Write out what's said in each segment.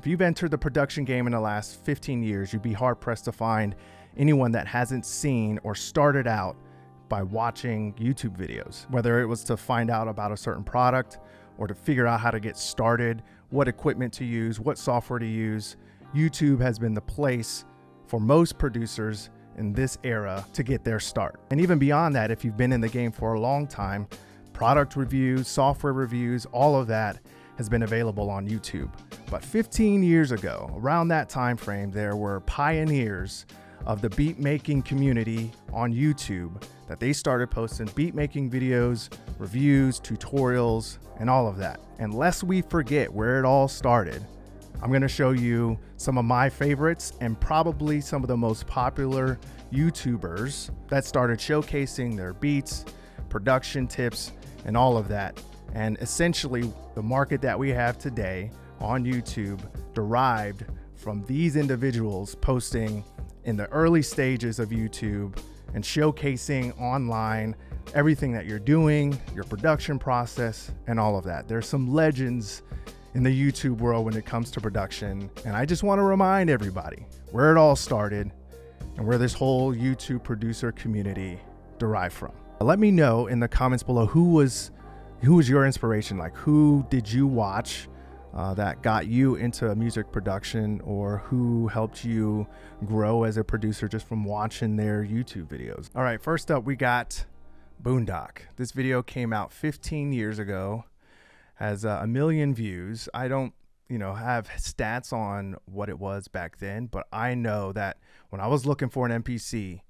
If you've entered the production game in the last 15 years, you'd be hard-pressed to find anyone that hasn't seen or started out by watching YouTube videos, whether it was to find out about a certain product or to figure out how to get started, what equipment to use, what software to use. YouTube has been the place for most producers in this era to get their start. And even beyond that, if you've been in the game for a long time, product reviews, software reviews, all of that has been available on YouTube. But 15 years ago, around that time frame, there were pioneers of the beat making community on YouTube that they started posting beat making videos, reviews, tutorials, and all of that. And lest we forget where it all started, I'm gonna show you some of my favorites and probably some of the most popular YouTubers that started showcasing their beats, production tips, and all of that. And essentially, the market that we have today on YouTube derived from these individuals posting in the early stages of YouTube and showcasing online everything that you're doing, your production process, and all of that. There's some legends in the YouTube world when it comes to production. And I just want to remind everybody where it all started and where this whole YouTube producer community derived from. Let me know in the comments below who was your inspiration? Like, who did you watch that got you into music production, or who helped you grow as a producer just from watching their YouTube videos? All right, first up, we got Boondock. This video came out 15 years ago, has 1 million views. I don't, have stats on what it was back then, but I know that when I was looking for an MPC,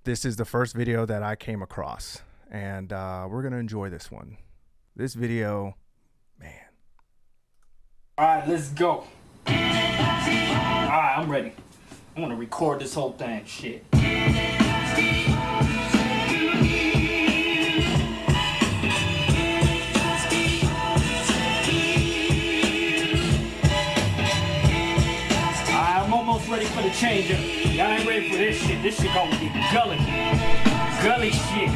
this is the first video that I came across, and we're gonna enjoy this one. This video, man. All right, let's go. All right, I'm ready. I want to record this whole thing, shit. I'm almost ready for the change up. Y'all ain't ready for this shit. This shit gonna be gully. Gully shit.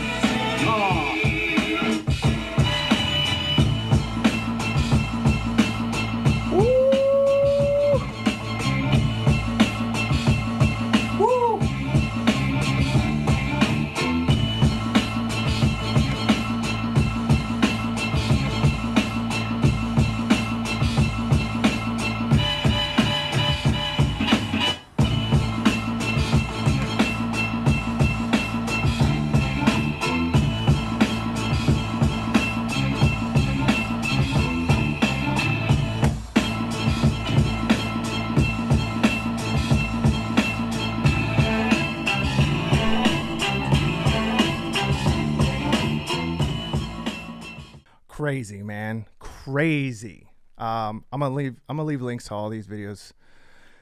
Crazy, man, crazy. I'm gonna leave links to all these videos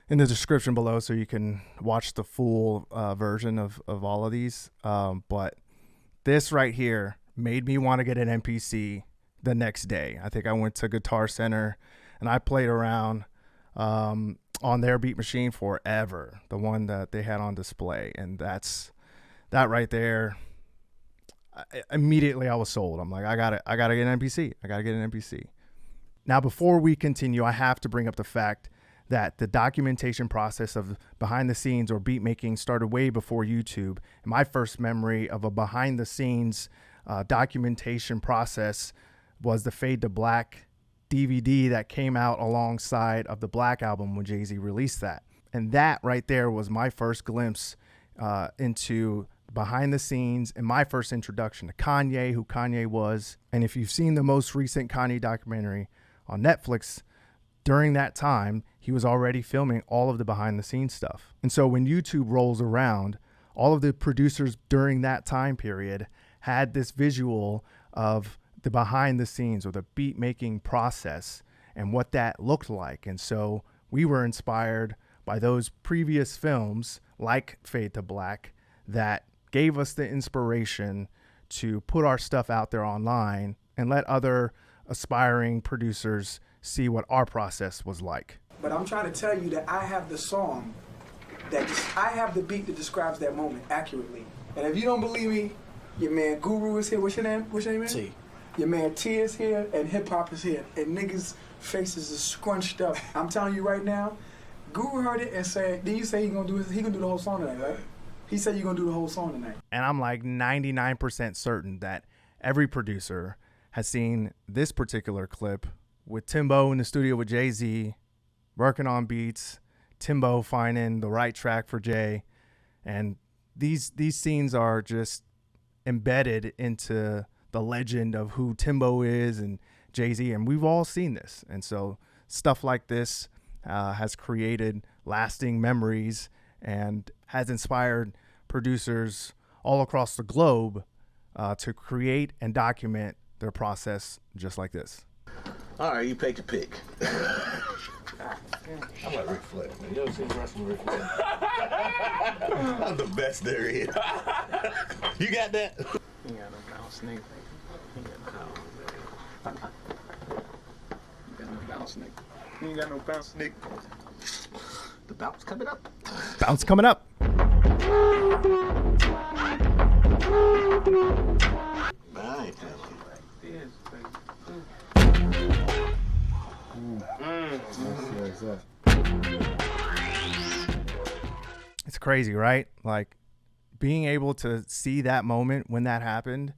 in the description below so you can watch the full version of all of these. But this right here made me want to get an MPC the next day. I think I went to Guitar Center and I played around on their beat machine forever, the one that they had on display, and that right there. Immediately I was sold. I'm like, I gotta get an MPC. I gotta get an MPC. Now, before we continue, I have to bring up the fact that the documentation process of behind the scenes or beat making started way before YouTube. And my first memory of a behind the scenes documentation process was the Fade to Black DVD that came out alongside of the Black album when Jay-Z released that. And that right there was my first glimpse into behind the scenes and my first introduction to Kanye, who Kanye was. And if you've seen the most recent Kanye documentary on Netflix, during that time, he was already filming all of the behind the scenes stuff. And so when YouTube rolls around, all of the producers during that time period had this visual of the behind the scenes or the beat making process and what that looked like. And so we were inspired by those previous films like Fade to Black that gave us the inspiration to put our stuff out there online and let other aspiring producers see what our process was like. But I'm trying to tell you that I have the song I have the beat that describes that moment accurately. And if you don't believe me, your man Guru is here. What's your name? What's your name, man? T. Your man T is here, and hip hop is here. And niggas faces is scrunched up. I'm telling you right now, Guru heard it and said, did you say he gonna do the whole song tonight, right? He said you're gonna do the whole song tonight. And I'm like 99% certain that every producer has seen this particular clip with Timbo in the studio with Jay-Z, working on beats, Timbo finding the right track for Jay. And these scenes are just embedded into the legend of who Timbo is and Jay-Z. And we've all seen this. And so stuff like this has created lasting memories and has inspired producers all across the globe to create and document their process just like this. All right, you take your pick. I'm like Ric Flair, man. You ever seen wrestling Ric Flair? I'm the best there is. You got that? He ain't got no bounce, nigga. He ain't got no bounce, nigga. He ain't got no bounce, nigga. The bounce coming up. Bounce coming up. I ain't It's crazy, right? Like being able to see that moment when that happened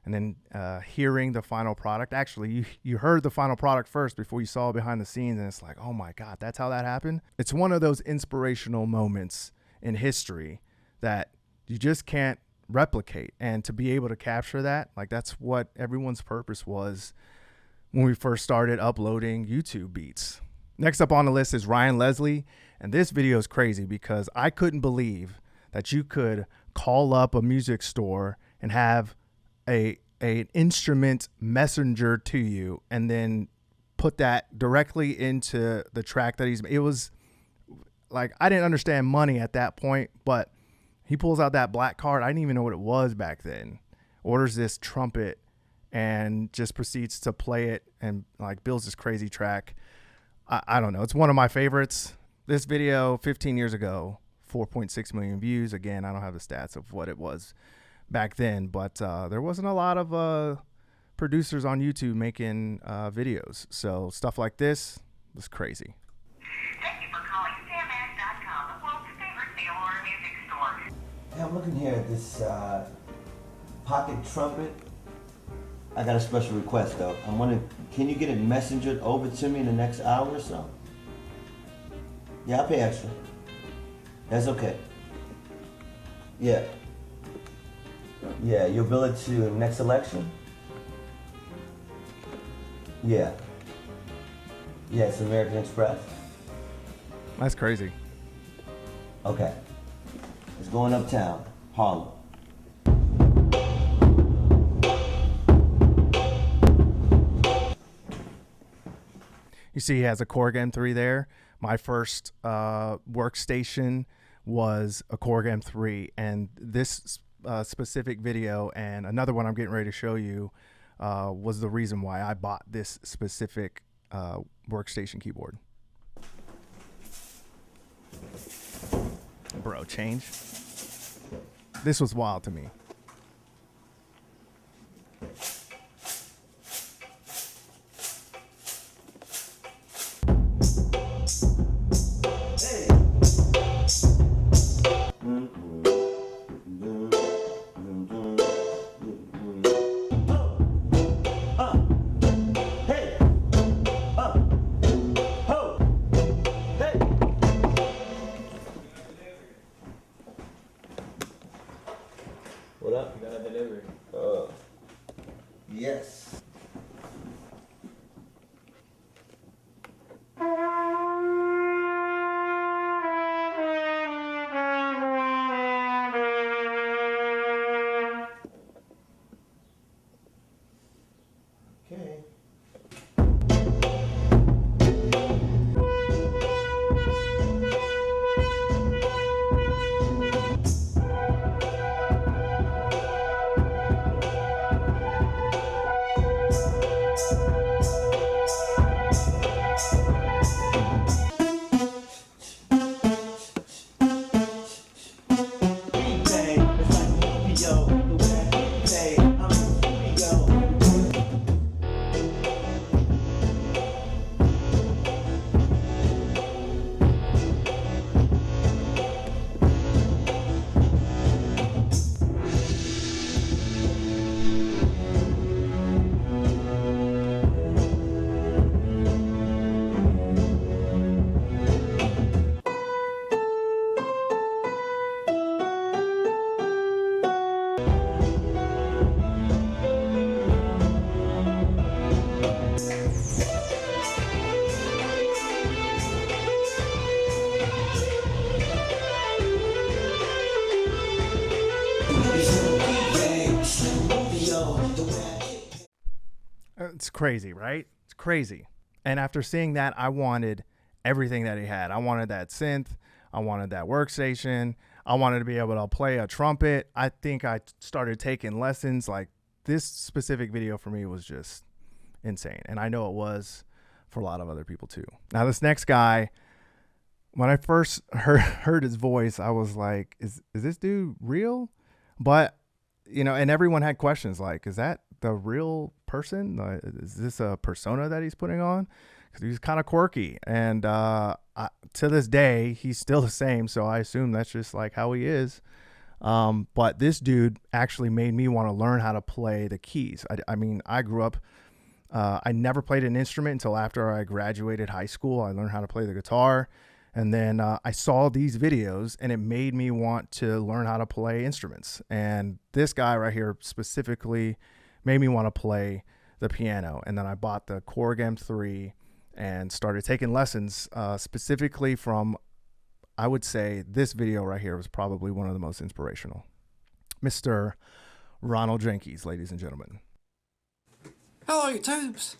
and then hearing the final product. Actually, you heard the final product first before you saw behind the scenes, and it's like, oh my God, that's how that happened. It's one of those inspirational moments in history that you just can't replicate. And to be able to capture that, like that's what everyone's purpose was when we first started uploading YouTube beats. Next up on the list is Ryan Leslie. And this video is crazy because I couldn't believe that you could call up a music store and have an instrument messenger to you and then put that directly into the track that it was like, I didn't understand money at that point, but he pulls out that black card. I didn't even know what it was back then. Orders this trumpet and just proceeds to play it and like builds this crazy track. I don't know. It's one of my favorites. This video 15 years ago, 4.6 million views. Again, I don't have the stats of what it was back then, but there wasn't a lot of producers on YouTube making videos. So stuff like this was crazy. Thank you for calling SamAd.com, the world's favorite mail-order music store. Hey, I'm looking here at this pocket trumpet. I got a special request though. I'm wondering, can you get it messengered over to me in the next hour or so? Yeah, I'll pay extra. That's okay. Yeah. Yeah, you'll bill it to next election? Yeah. Yeah, it's American Express. That's crazy. Okay. It's going uptown, Harlem. You see he has a Korg M3 there. My first workstation was a Korg M3, and this specific video and another one I'm getting ready to show you was the reason why I bought this specific workstation keyboard. Bro, change. This was wild to me. crazy, right? It's crazy. And after seeing that, I wanted everything that he had. I wanted that synth. I wanted that workstation. I wanted to be able to play a trumpet. I think I started taking lessons. Like, this specific video for me was just insane. And I know it was for a lot of other people too. Now, this next guy, when I first heard his voice, I was like, is this dude real? But, you know, and everyone had questions like, is that the real person? Is this a persona that he's putting on? Because he's kind of quirky. And to this day, he's still the same. So I assume that's just like how he is. But this dude actually made me want to learn how to play the keys. I mean, I grew up, I never played an instrument until after I graduated high school. I learned how to play the guitar. And then I saw these videos and it made me want to learn how to play instruments. And this guy right here specifically made me want to play the piano. And then I bought the Korg M3 and started taking lessons specifically from, I would say this video right here was probably one of the most inspirational. Mr. Ronald Jenkees, ladies and gentlemen. Hello, YouTubes.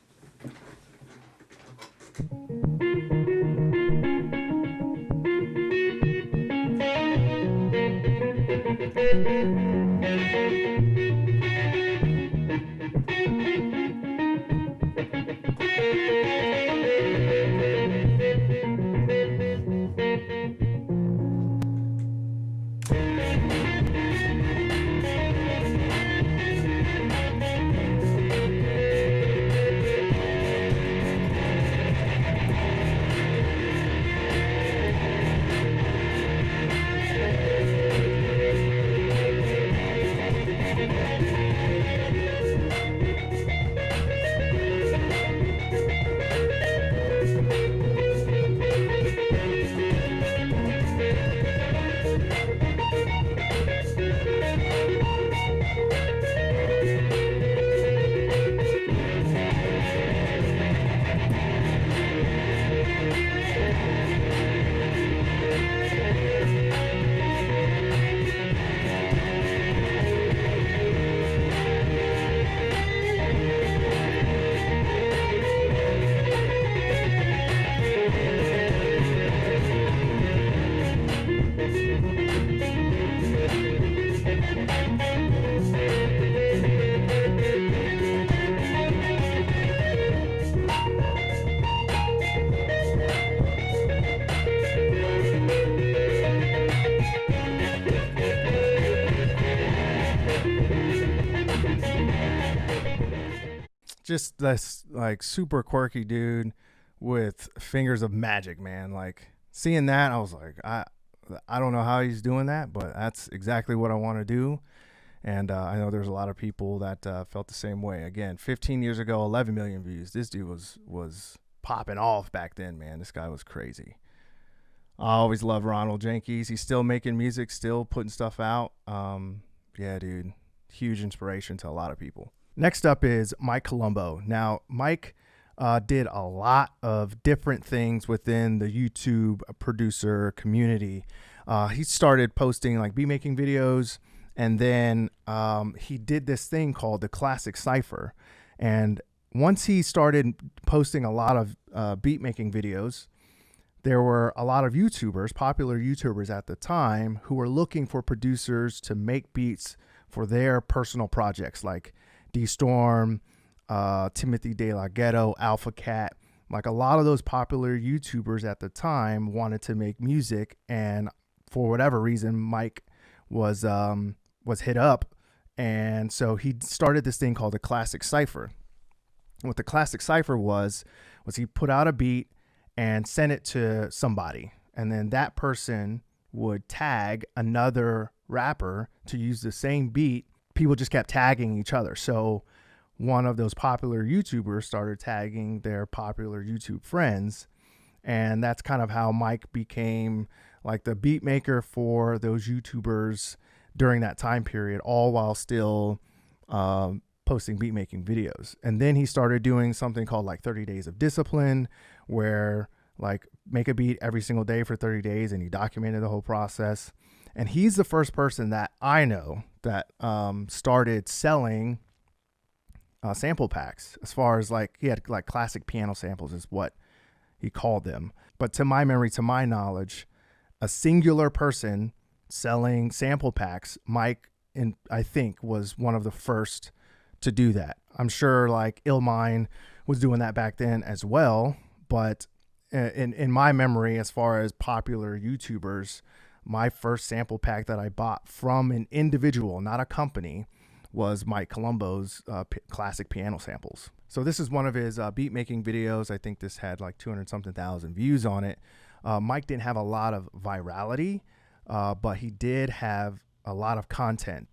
Just this like super quirky dude with fingers of magic, man. Like, seeing that, I was like, I don't know how he's doing that, but that's exactly what I want to do. And I know there's a lot of people that felt the same way. Again, 15 years ago, 11 million views. This dude was popping off back then, man. This guy was crazy. I always loved Ronald Jenkees. He's still making music, still putting stuff out. Yeah, dude, huge inspiration to a lot of people. Next up is Mike Kalombo. Now, Mike did a lot of different things within the YouTube producer community. He started posting like beat making videos, and then he did this thing called the Classic Cypher. And once he started posting a lot of beat making videos, there were a lot of YouTubers, popular YouTubers at the time, who were looking for producers to make beats for their personal projects, like D-Storm, Timothy De La Ghetto, Alpha Cat. Like, a lot of those popular YouTubers at the time wanted to make music, and for whatever reason, Mike was hit up, and so he started this thing called the Classic Cypher. What the Classic Cypher was he put out a beat and sent it to somebody, and then that person would tag another rapper to use the same beat. People just kept tagging each other. So one of those popular YouTubers started tagging their popular YouTube friends. And that's kind of how Mike became like the beat maker for those YouTubers during that time period, all while still posting beat making videos. And then he started doing something called like 30 Days of Discipline, where like make a beat every single day for 30 days. And he documented the whole process. And he's the first person that I know that started selling sample packs. As far as like, he had like classic piano samples is what he called them. But to my memory, to my knowledge, a singular person selling sample packs, Mike, and I think was one of the first to do that. I'm sure like Illmind was doing that back then as well, but in my memory, as far as popular YouTubers, my first sample pack that I bought from an individual, not a company, was Mike Kalombo's classic piano samples. So this is one of his beat making videos. I think this had like 200 something thousand views on it. Mike didn't have a lot of virality, but he did have a lot of content.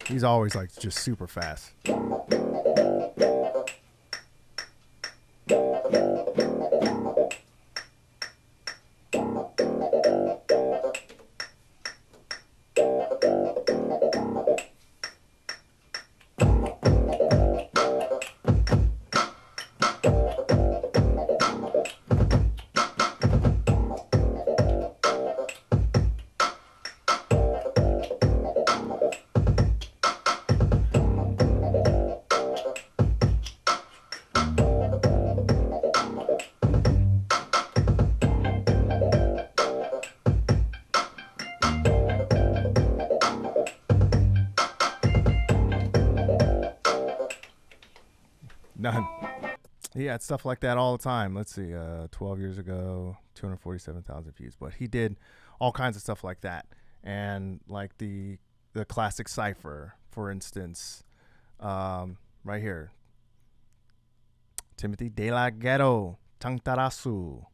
He's always like just super fast. None. He had stuff like that all the time. Let's see, 12 years ago, 247,000 views. But he did all kinds of stuff like that. And like the classic cipher, for instance, right here. Timothy De La Ghetto, Tangtarasu,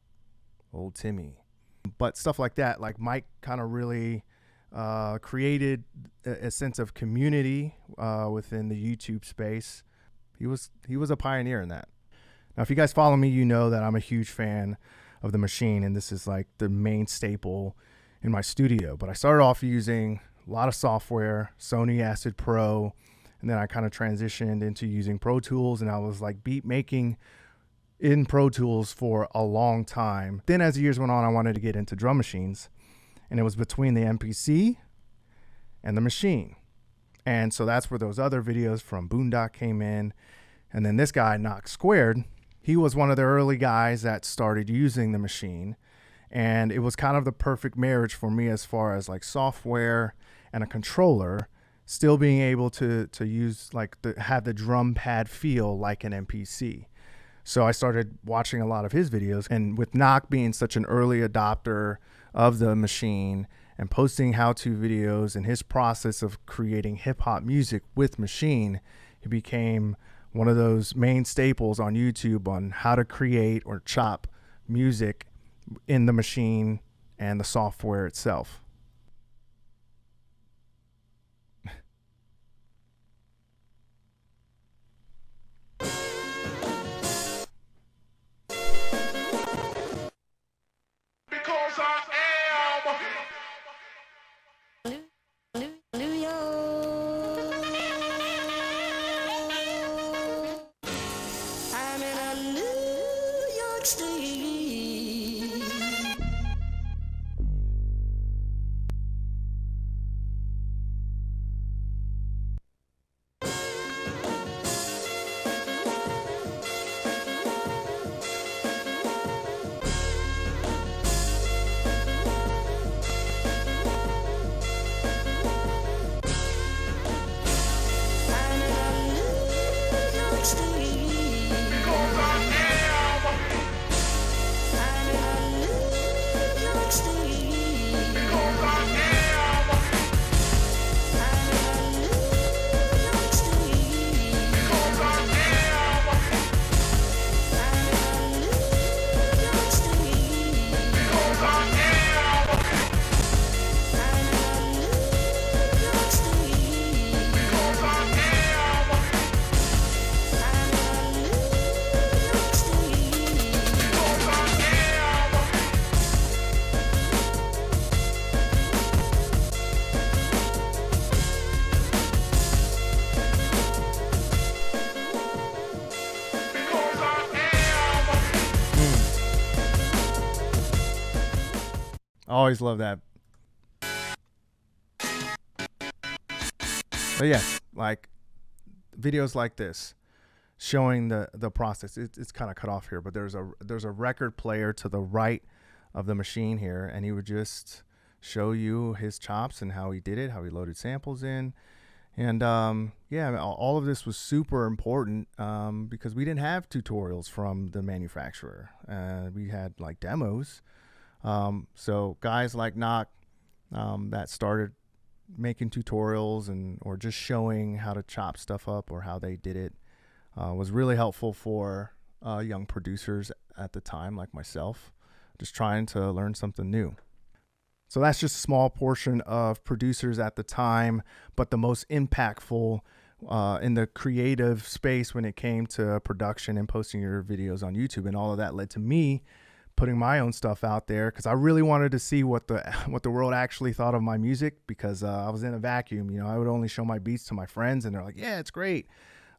old Timmy. But stuff like that, like Mike kind of really created a sense of community within the YouTube space. He was a pioneer in that. Now, if you guys follow me, you know that I'm a huge fan of the Machine, and this is like the main staple in my studio. But I started off using a lot of software, Sony Acid Pro, and then I kind of transitioned into using Pro Tools, and I was like beat making in Pro Tools for a long time. Then as the years went on, I wanted to get into drum machines, and it was between the MPC and the Machine. And so that's where those other videos from Boondock came in. And then this guy, Knox Squared, he was one of the early guys that started using the Machine. And it was kind of the perfect marriage for me as far as like software and a controller, still being able to use like have the drum pad feel like an MPC. So I started watching a lot of his videos, and with Knox being such an early adopter of the Machine and posting how-to videos and his process of creating hip-hop music with Machine, he became one of those main staples on YouTube on how to create or chop music in the Machine and the software itself. always love that. But yeah, like videos like this showing the process. It's kind of cut off here, but there's a record player to the right of the machine here, and he would just show you his chops and how he did it, how he loaded samples in. And yeah, all of this was super important because we didn't have tutorials from the manufacturer. We had like demos. So guys like Knock that started making tutorials or just showing how to chop stuff up or how they did it was really helpful for young producers at the time, like myself, just trying to learn something new. So that's just a small portion of producers at the time, but the most impactful in the creative space when it came to production and posting your videos on YouTube. And all of that led to me putting my own stuff out there because I really wanted to see what the world actually thought of my music, because I was in a vacuum. You know, I would only show my beats to my friends and they're like, yeah, it's great.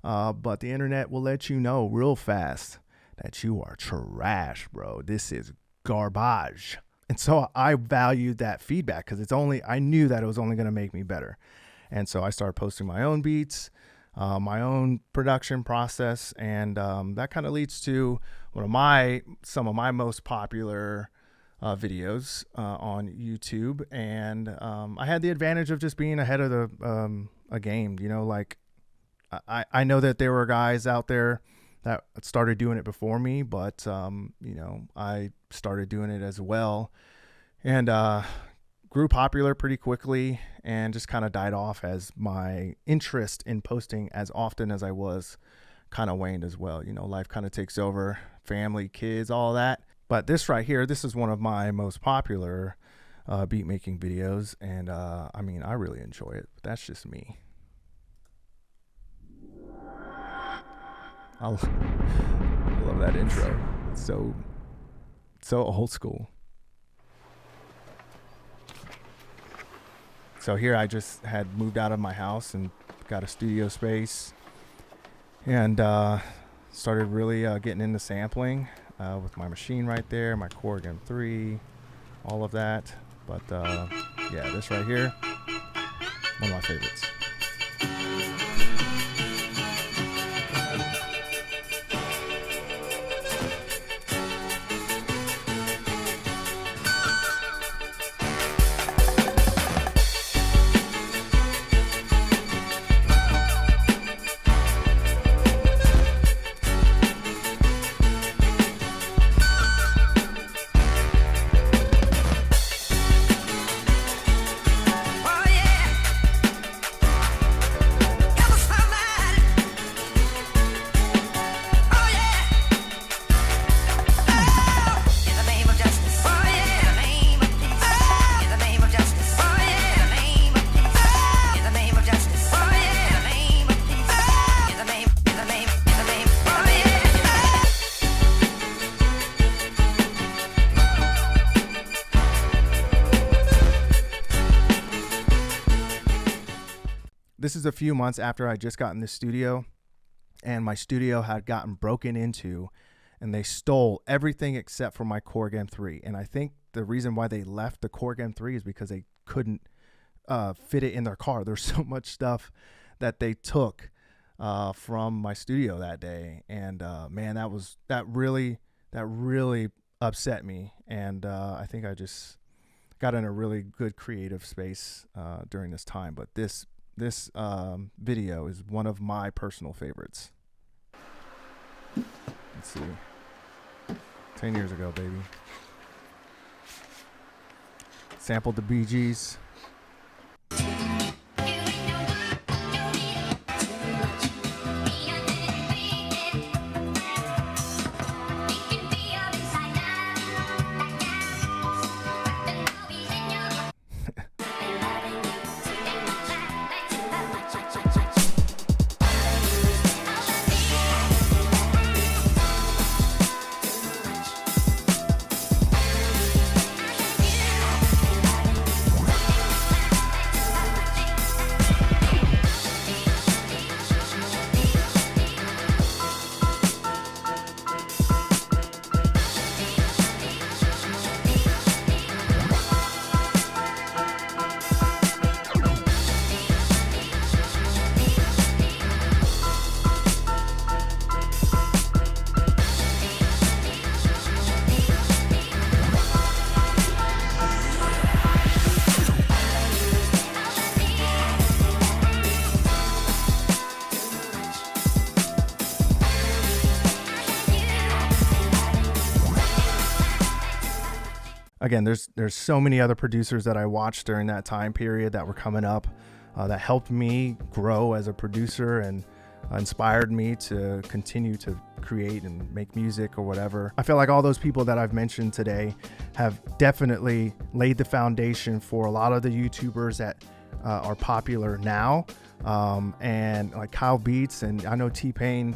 But the internet will let you know real fast that you are trash, bro. This is garbage. And so I valued that feedback because I knew that it was only going to make me better. And so I started posting my own beats, my own production process. And that kind of leads to some of my most popular videos on YouTube. And I had the advantage of just being ahead of a game, you know, like I know that there were guys out there that started doing it before me, but, you know, I started doing it as well and grew popular pretty quickly and just kind of died off as my interest in posting as often as I was kind of waned as well. You know, life kind of takes over, family, kids, all that. But this right here, this is one of my most popular beat making videos. And I mean, I really enjoy it, but that's just me. I love that intro. It's so old school. So here I just had moved out of my house and got a studio space and started really getting into sampling with my machine right there, my Korg M3, all of that. But yeah, this right here, one of my favorites. This is a few months after I just got in the studio, and my studio had gotten broken into, and they stole everything except for my Korg M3. And I think the reason why they left the Korg M3 is because they couldn't fit it in their car. There's so much stuff that they took from my studio that day, and man, that really upset me. And I think I just got in a really good creative space during this time. But this video is one of my personal favorites. Let's see. 10 years ago, baby. Sampled the Bee Gees. again, there's so many other producers that I watched during that time period that were coming up that helped me grow as a producer and inspired me to continue to create and make music or whatever. I feel like all those people that I've mentioned today have definitely laid the foundation for a lot of the YouTubers that are popular now. And like Kyle Beats, and I know T-Pain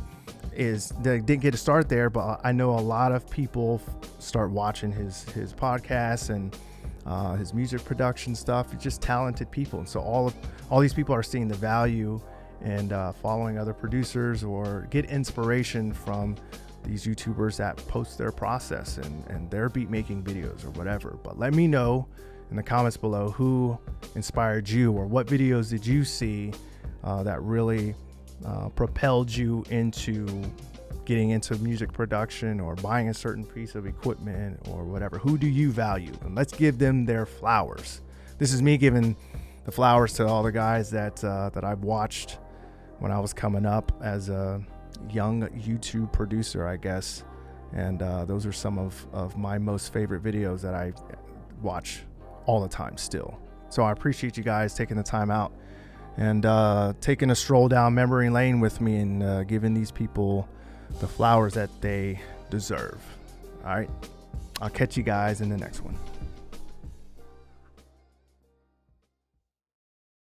they didn't get to start there, but I know a lot of people start watching his podcasts and his music production stuff. It's just talented people. And so all these people are seeing the value and following other producers or get inspiration from these YouTubers that post their process and their beat making videos or whatever. But let me know in the comments below who inspired you, or what videos did you see that really propelled you into getting into music production or buying a certain piece of equipment or whatever. Who do you value? And let's give them their flowers. This is me giving the flowers to all the guys that I've watched when I was coming up as a young YouTube producer, I guess. And those are some of my most favorite videos that I watch all the time still. So I appreciate you guys taking the time out and taking a stroll down memory lane with me and giving these people the flowers that they deserve. All right, I'll catch you guys in the next one.